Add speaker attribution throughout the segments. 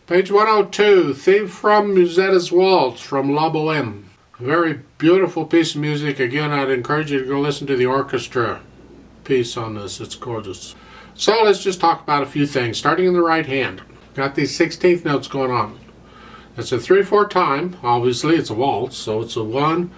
Speaker 1: Page 102, theme from Musetta's Waltz from La Bohéme. A very beautiful piece of music. Again, I'd encourage you to go listen to the orchestra piece on this. It's gorgeous. So let's just talk about a few things. Starting in the right hand. Got these 16th notes going on. It's a 3/4 time. Obviously, it's a waltz, so it's a 1,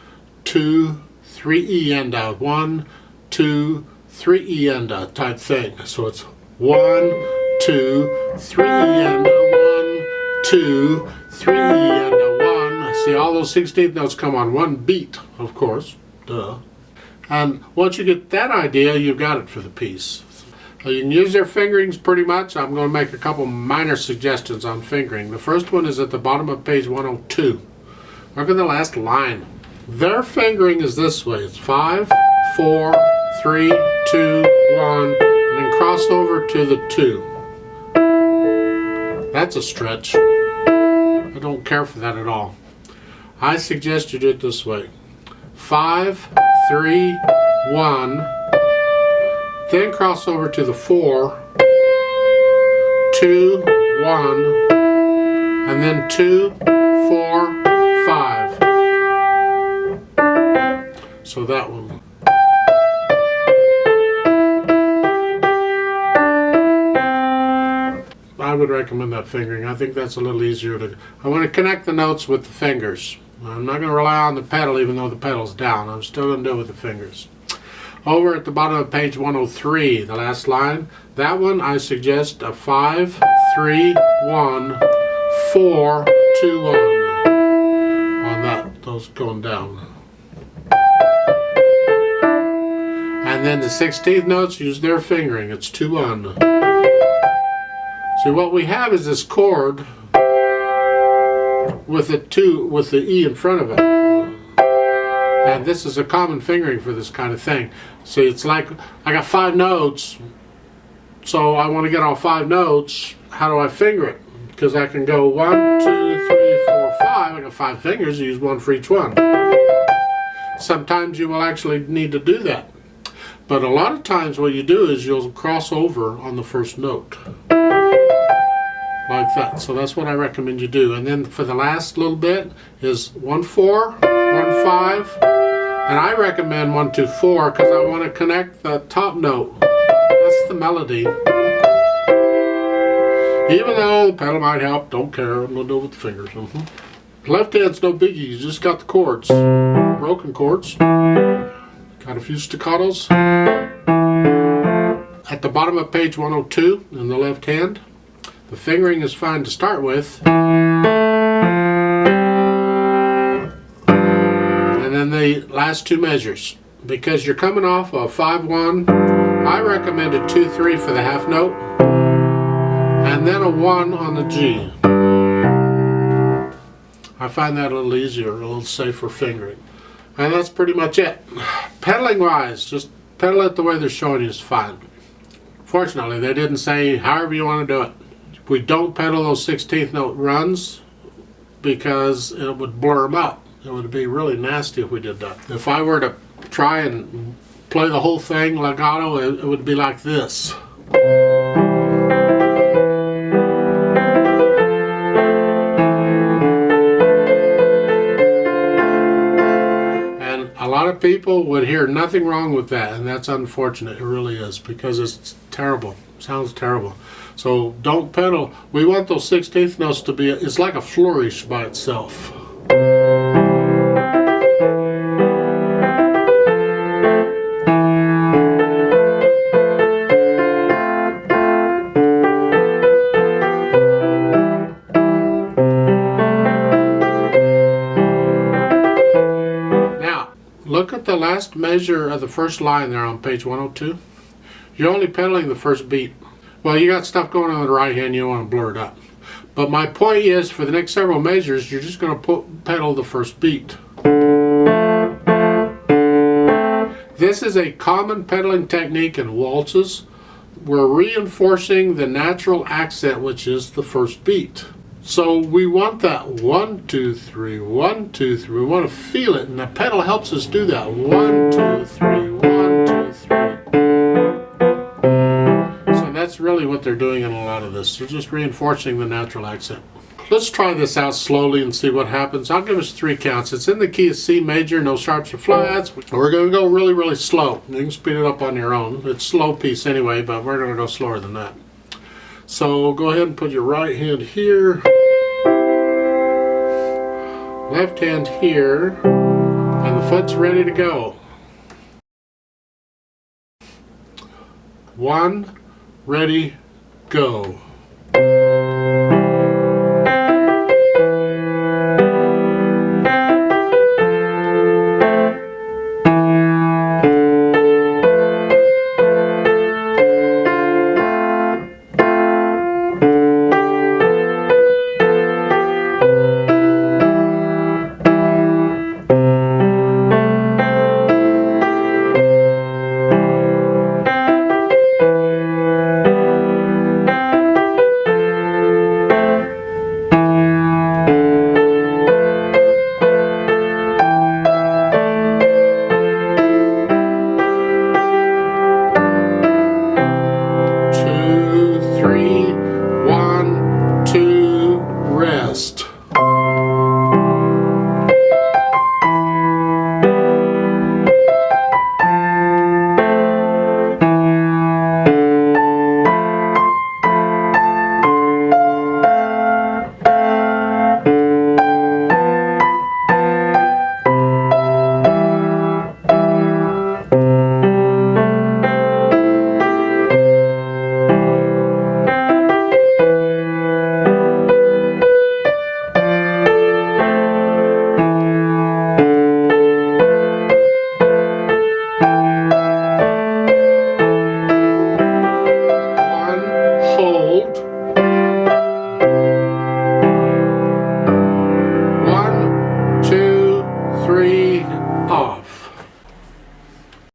Speaker 1: 2, 3 E enda. 1, 2, 3 E enda type thing. So it's 1, 2, 3 E enda. 1, 2, 3 E enda. 1. See, all those 16th notes come on one beat, of course. Duh. And once you get that idea, you've got it for the piece. So you can use their fingerings pretty much. I'm going to make a couple minor suggestions on fingering. The first one is at the bottom of page 102. Look at the last line. Their fingering is this way. It's 5, 4, 3, 2, 1, and then cross over to the 2. That's a stretch. I don't care for that at all. I suggest you do it this way. 5, 3, 1, then cross over to the 4, 2, 1, and then 2, 4, 5. So that one. I would recommend that fingering. I think that's a little easier to... I want to connect the notes with the fingers. I'm not going to rely on the pedal even though the pedal's down. I'm still going to do it with the fingers. Over at the bottom of page 103, the last line, that one I suggest a 5, 3, 1, 4, 2, 1 on that, those going down. And then the 16th notes use their fingering. It's 2, 1. See, what we have is this chord with the 2, with the E in front of it. And this is a common fingering for this kind of thing. See, it's like I got 5 notes, so I want to get all 5 notes. How do I finger it? Because I can go 1, 2, 3, 4, 5. I got 5 fingers, use one for each one. Sometimes you will actually need to do that. But a lot of times what you do is you'll cross over on the first note. Like that. So that's what I recommend you do. And then for the last little bit is 1, 4, 1, 5. And I recommend 1, 2, 4 because I want to connect the top note. That's the melody. Even though the pedal might help, don't care. I'm going to do it with the fingers. Left hand's no biggie. You just got the chords. Broken chords. Got a few staccatos. At the bottom of page 102 in the left hand, the fingering is fine to start with. And then the last 2 measures. Because you're coming off a 5, 1, I recommend a 2, 3 for the half note. And then a 1 on the G. I find that a little easier, a little safer fingering. And that's pretty much it. Pedaling wise, just pedal it the way they're showing you is fine. Fortunately, they didn't say however you want to do it. We don't pedal those 16th note runs because it would blur them up. It would be really nasty if we did that. If I were to try and play the whole thing legato, it would be like this. And a lot of people would hear nothing wrong with that, and that's unfortunate. It really is, because it's terrible. It sounds terrible. So don't pedal. We want those 16th notes to be, it's like a flourish by itself. Now, look at the last measure of the first line there on page 102. You're only pedaling the first beat. Well, you got stuff going on the right hand, you don't want to blur it up. But my point is, for the next several measures, you're just going to pedal the first beat. This is a common pedaling technique in waltzes. We're reinforcing the natural accent, which is the first beat. So we want that 1, 2, 3, 1, 2, 3. We want to feel it, and the pedal helps us do that. 1, 2, 3, 1, 2, 3. So that's really what they're doing in a lot of this. They're just reinforcing the natural accent. let's try this out slowly and see what happens. I'll give us 3 counts. It's in the key of C major, no sharps or flats. We're going to go really, really slow. You can speed it up on your own. It's a slow piece anyway, but we're going to go slower than that. So go ahead and put your right hand here, left hand here, and the foot's ready to go. 1, ready, go. Off.